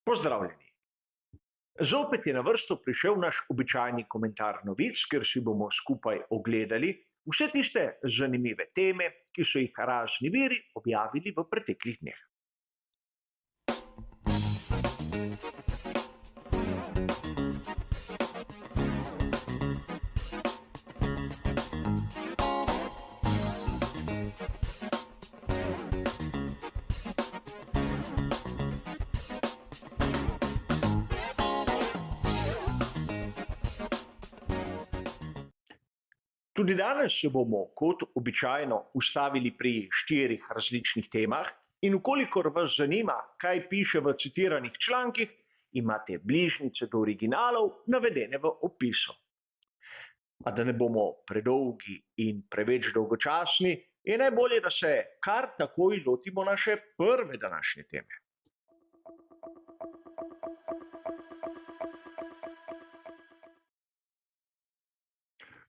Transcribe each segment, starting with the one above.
Pozdravljeni. Zopet je na vrsto prišel naš običajni komentar novic, kjer si bomo skupaj ogledali vse tiste zanimive teme, ki so jih razni viri objavili v preteklih dneh. Tudi danes se bomo, kot običajno, ustavili pri 4 različnih temah in vkolikor vas zanima, kaj piše v citiranih člankih, imate bližnjice do originalov navedene v opisu. A da ne bomo predolgi in preveč dolgočasni, je najbolje, da se kar takoj lotimo naše prve današnje teme.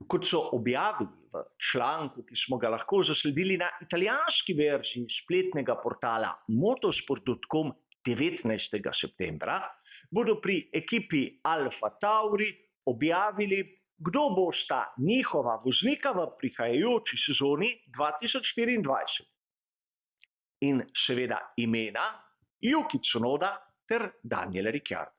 Kot so objavili v članku, ki smo ga lahko zasledili na italijanski verziji spletnega portala motosport.com 19. septembra, bodo pri ekipi Alfa Tauri objavili, kdo bosta njihova voznika v prihajajoči sezoni 2024. In seveda imena Yuki Tsunoda ter Daniel Ricciardo.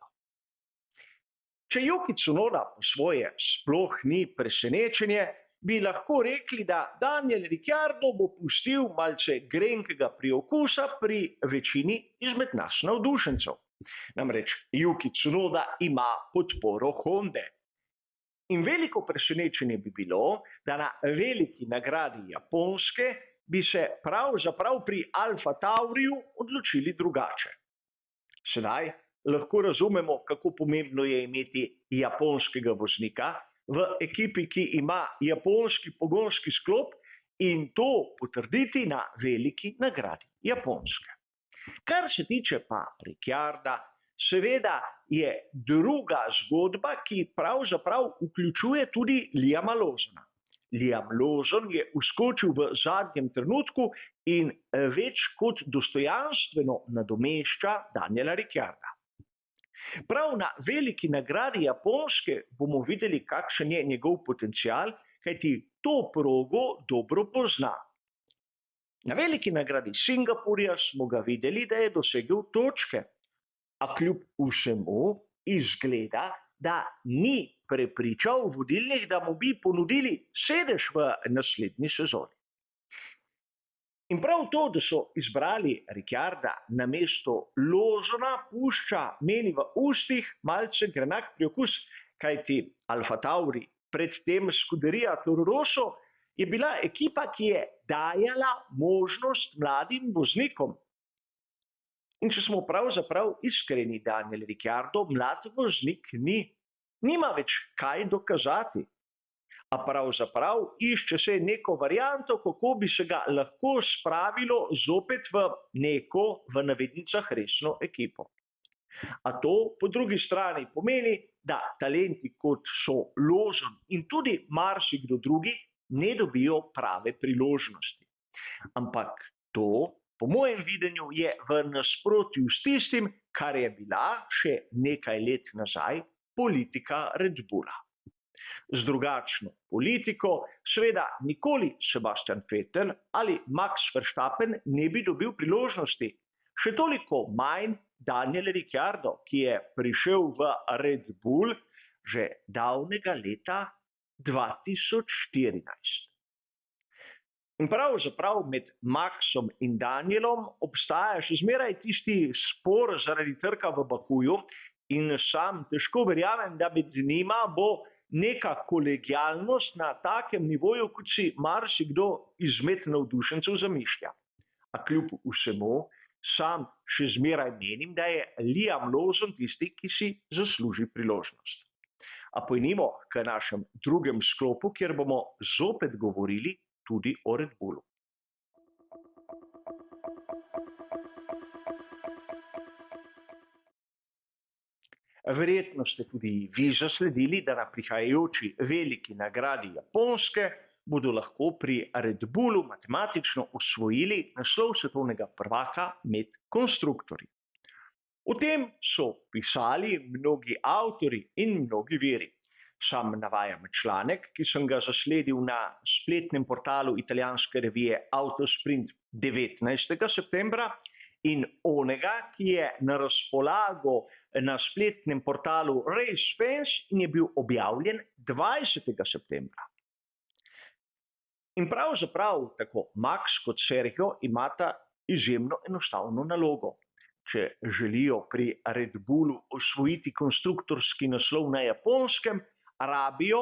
Če Yuki Tsunoda po svoje sploh ni presenečenje, bi lahko rekli, da Daniel Ricciardo bo pustil malce grenkega priokusa pri večini izmed nas navdušencev. Namreč Yuki Tsunoda ima podporo Honde. In veliko presenečenje bi bilo, da na veliki nagradi Japonske bi se pravzaprav pri Alfa Tauriju odločili drugače. Sedaj lahko razumemo, kako pomembno je imeti japonskega voznika v ekipi, ki ima japonski pogonski sklop in to potrditi na veliki nagradi Japonske. Kar se tiče pa Ricciarda, seveda je druga zgodba, ki pravzaprav vključuje tudi Liama Lawsona. Liam Lawson je vskočil v zadnjem trenutku in več kot dostojanstveno nadomešča Daniela Ricciarda. Prav na veliki nagradi Japonske bomo videli, kakšen je njegov potencial, kajti to progo dobro pozna. Na veliki nagradi Singapurja smo ga videli, da je dosegel točke, a kljub vsemu izgleda, da ni prepričal vodilnih, da mu bi ponudili sedež v naslednji sezoni. In prav to, da so izbrali Ricciarda namesto Lawsona, pušča meni v ustih malce grenak priokus, kajti Alfa Tauri, predtem Scuderia Toro Rosso, je bila ekipa, ki je dajala možnost mladim voznikom. In če smo pravzaprav iskreni, Daniel Ricciardo mlad voznik ni. Nima več kaj dokazati. A pravzaprav išče se neko varianto, kako bi se ga lahko spravilo zopet v neko, v navednicah, resno ekipo. A to po drugi strani pomeni, da talenti kot so Lawson in tudi marsikdo drugi ne dobijo prave priložnosti. Ampak to, po mojem videnju, je v nasprotju s tistim, kar je bila še nekaj let nazaj politika Red Bulla. Z drugačno politiko seveda nikoli Sebastian Vettel ali Max Verstappen ne bi dobil priložnosti, še toliko manj Daniel Ricciardo, ki je prišel v Red Bull že davnega leta 2014. In pravzaprav med Maxom in Danielom obstaja še zmeraj tisti spor zaradi trka v Bakuju in sam težko verjamem, da med njima bo neka kolegialnost na takem nivoju, kot si marsikdo izmed navdušencev zamišlja. A kljub vsemu, sam še zmeraj menim, da je Liam Lawson tisti, ki si zasluži priložnost. A pojdimo k našem drugem sklopu, kjer bomo zopet govorili tudi o Red Bullu. Verjetno ste tudi vi zasledili, da na prihajajoči veliki nagradi Japonske bodo lahko pri Red Bullu matematično osvojili naslov svetovnega prvaka med konstruktorji. O tem so pisali mnogi avtori in mnogi viri. Sam navajam članek, ki sem ga zasledil na spletnem portalu italijanske revije Autosprint 19. septembra in onega, ki je na razpolago na spletnem portalu Race Fans in je bil objavljen 20. septembra. In pravzaprav tako Max kot Sergio imata izjemno enostavno nalogo. Če želijo pri Red Bullu osvojiti konstruktorski naslov na Japonskem, rabijo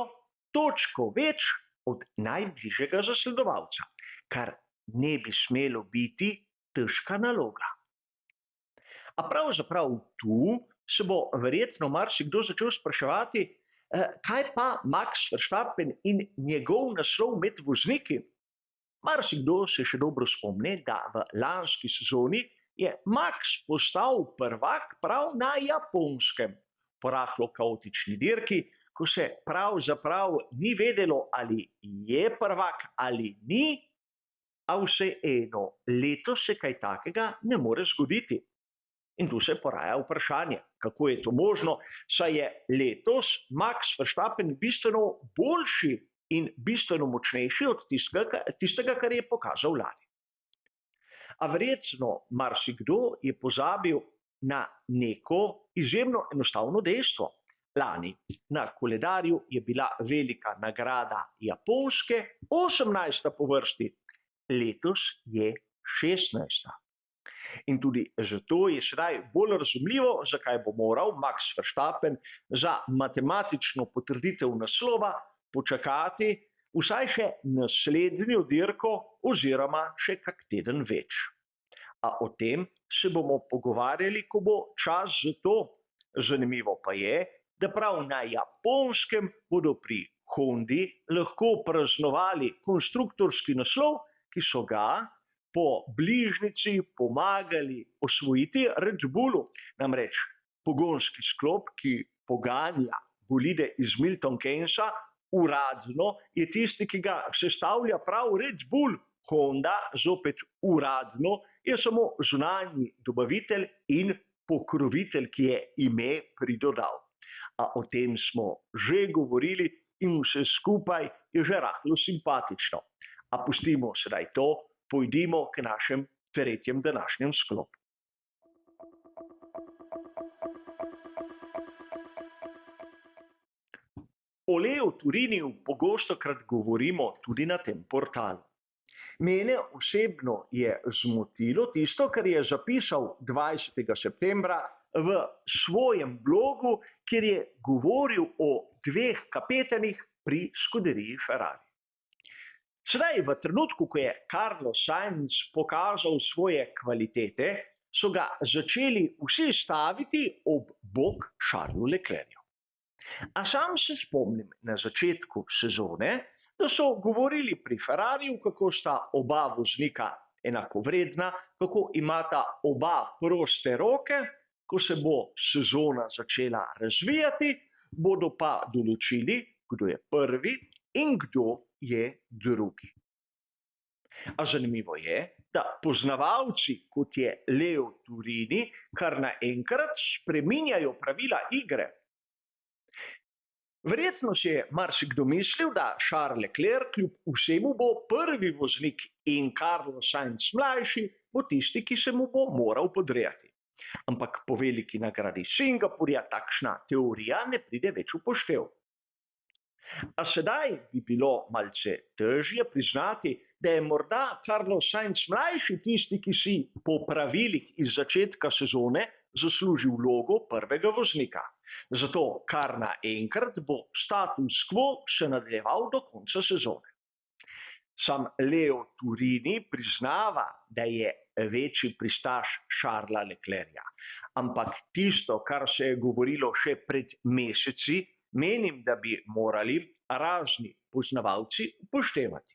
točko več od najbližjega zasledovalca, kar ne bi smelo biti težka naloga. A pravzaprav tu se bo verjetno marsikdo začel spraševati, kaj pa Max Verstappen in njegov naslov med vozniki? Marsikdo se še dobro spomni, da v lanski sezoni je Max postal prvak prav na Japonskem, po rahlo kaotični dirki, ko se pravzaprav ni vedelo, ali je prvak ali ni, a vseeno, letos se kaj takega ne more zgoditi. In tu se poraja vprašanje, kako je to možno, saj je letos Max Verstappen bistveno boljši in bistveno močnejši od tistega, kar je pokazal lani. A verjetno marsikdo je pozabil na neko izjemno enostavno dejstvo. Lani na koledarju je bila velika nagrada Japonske 18. po vrsti, letos je 16. In tudi zato je sedaj bolj razumljivo, zakaj bo moral Max Verstappen za matematično potrditev naslova počakati vsaj še naslednjo dirko oziroma še kak teden več. A o tem se bomo pogovarjali, ko bo čas za to. Zanimivo pa je, da prav na Japonskem bodo pri Hondi lahko praznovali konstruktorski naslov, ki so ga po bližnjici pomagali osvojiti Red Bullu. Namreč pogonski sklop, ki poganja bolide iz Milton Keynesa, uradno je tisti, ki ga sestavlja prav Red Bull. Honda, zopet uradno, je samo zunanji dobavitelj in pokrovitelj, ki je ime pridodal. A o tem smo že govorili in vse skupaj je že rahlo simpatično. A pustimo sedaj to, pojdimo k našem tretjem današnjem sklopu. O Leu Turiniju pogostokrat govorimo tudi na tem portalu. Mene osebno je zmotilo tisto, kar je zapisal 20. septembra v svojem blogu, kjer je govoril o dveh kapetanih pri Scuderii Ferrari. Sedaj, v trenutku, ko je Carlos Sainz pokazal svoje kvalitete, so ga začeli vsi staviti ob bok Charlesu Leclercu. A sam se spomnim na začetku sezone, da so govorili pri Ferrariju, kako sta oba voznika enakovredna, kako imata oba proste roke, ko se bo sezona začela razvijati, bodo pa določili, kdo je prvi in kdo je drugi. A zanimivo je, da poznavalci, kot je Leo Turini, kar naenkrat spreminjajo pravila igre. Verjetno si je marsikdo mislil, da Charles Leclerc kljub vsemu bo prvi voznik in Carlos Sainz mlajši bo tisti, ki se mu bo moral podrejati. Ampak po veliki nagradi Singapurja takšna teorija ne pride več v poštev. A sedaj bi bilo malce težje priznati, da je morda Carlos Sainz mlajši tisti, ki si po pravilih iz začetka sezone zasluži vlogo prvega voznika. Zato kar naenkrat bo status quo se nadaljeval do konca sezone. Sam Leo Turini priznava, da je večji pristaš Charlesa Leclerca. Ampak tisto, kar se je govorilo še pred meseci, menim, da bi morali razni poznavalci upoštevati.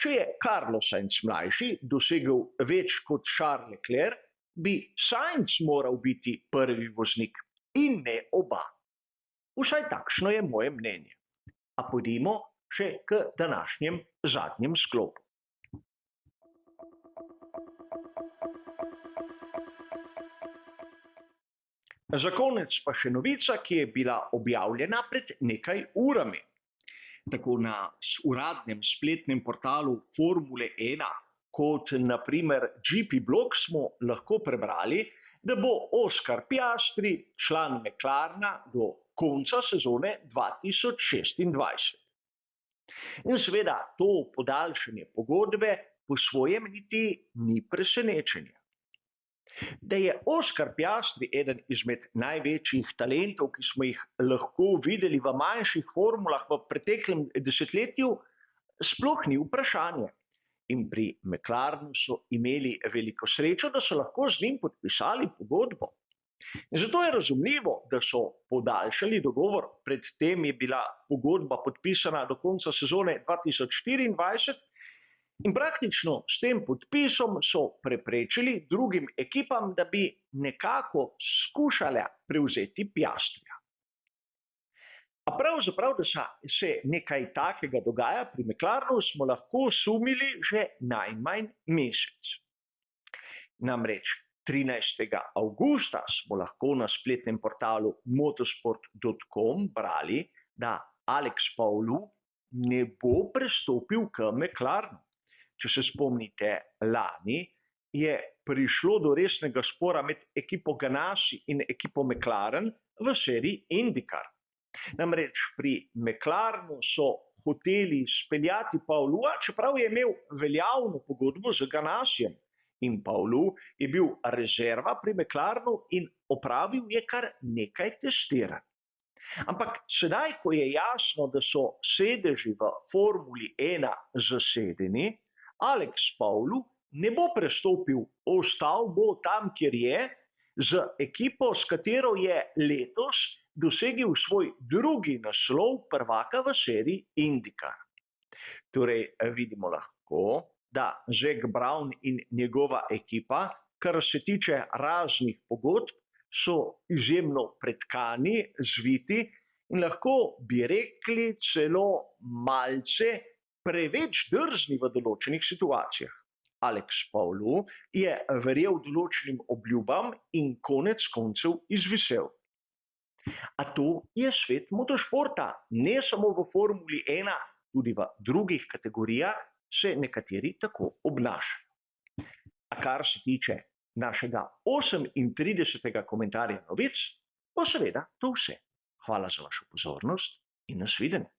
Če je Carlos Sainz mlajši dosegel več kot Charles Leclerc, bi Sainz moral biti prvi voznik in ne oba. Vsaj takšno je moje mnenje. A pojdimo še k današnjem zadnjem sklopu. Za konec pa še novica, ki je bila objavljena pred nekaj urami. Tako na uradnem spletnem portalu Formule 1, kot naprimer GP Blog, smo lahko prebrali, da bo Oscar Piastri član McLarena do konca sezone 2026. In seveda to podaljšanje pogodbe po svojem niti ni presenečenje. Da je Oscar Piastri eden izmed največjih talentov, ki smo jih lahko videli v manjših formulah v preteklem desetletju, sploh ni vprašanje. In pri McLarenu so imeli veliko srečo, da so lahko z njim podpisali pogodbo. In zato je razumljivo, da so podaljšali dogovor, predtem je bila pogodba podpisana do konca sezone 2024, in praktično s tem podpisom so preprečili drugim ekipam, da bi nekako skušale prevzeti Piastrija. A pravzaprav, da se nekaj takega dogaja pri McLarenu, smo lahko sumili že najmanj mesec. Namreč 13. avgusta smo lahko na spletnem portalu motorsport.com brali, da Alex Paulou ne bo prestopil k McLarenu. Če se spomnite, lani je prišlo do resnega spora med ekipo Ganassi in ekipo McLaren v seriji IndyCar. Namreč pri McLarenu so hoteli speljati Paulua, čeprav je imel veljavno pogodbo z Ganassijem. In Paulou je bil rezerva pri McLarenu in opravil je kar nekaj testiranj. Ampak sedaj, ko je jasno, da so sedeži v Formuli 1 zasedeni, Alex Paulou ne bo prestopil, ostal bo tam, kjer je, z ekipo, s katero je letos dosegel svoj drugi naslov prvaka v seriji IndyCar. Torej, vidimo lahko, da Zac Brown in njegova ekipa, kar se tiče raznih pogodb, so izjemno pretkani, zviti in lahko bi rekli celo malce preveč drzni v določenih situacijah. Alex Paulou je verjel določenim obljubam in konec koncev izvisel. A to je svet motošporta, ne samo v Formuli 1, tudi v drugih kategorijah se nekateri tako obnašajo. A kar se tiče našega 38. komentarja novic, bo seveda to vse. Hvala za vašo pozornost in nasvidenje.